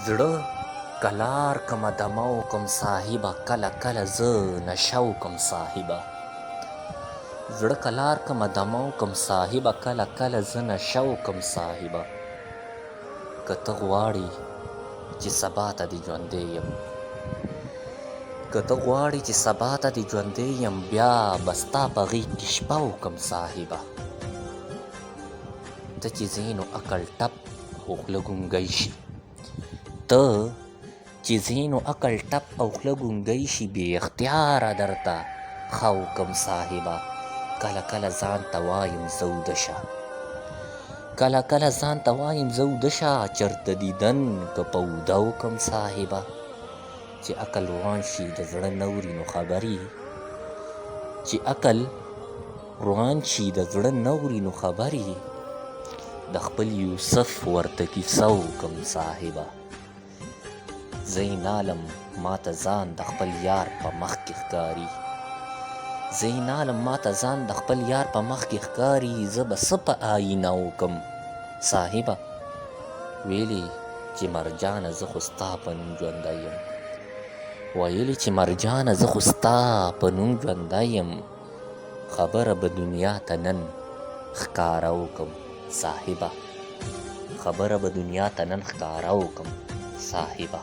زړه کلار کمه دمه وکم صاحبه، کله کله زه نشه وکم صاحبه. زړه کلار کمه دمه وکم صاحبه، کله کله زه نشه وکم صاحبه. که ته غواړې چې سبا ته دې ژوندی یم، که ته غواړې چې سبا ته دې ژوندی یم، بیا به ستا په غېږ کې شپه وکم صاحبه. ته چې ځې نو عقل ټپ او خوله ګونګی شي، ته چې ځې نو عقل ټپ او خوله ګونګی شي، بې اختیاره درته ښه وکم صاحبه. کله کله ځان ته وایم زه ویده شه، کله کله ځان ته وایم زه ویده شه، چېرته دیدن که په ویده وکم صاحبه. چې عقل روان شي د زړه نه اوري نو خبرې، چې عقل روان شي د زړه نه اوري نو خبرې، د خپل یوسف ورته کیسه وکم صاحبه. زه یې نالم ماته ځان د خپل یار په مخ کې ښکاري، زه یې نالم ماته ځان د خپل یار په مخ کې ښکاري، زه به څه په آیینه وکم صاحبه. ویلې چې مرجانه زه خو ستا په نوم ژوندی یم، ویلې چې مرجانه زه خو ستا په نوم ژوندی یم، خبره به دنیا ته نن ښکاره وکم صاحبه، خبره به دنیا ته نن ښکاره وکم صاحبه.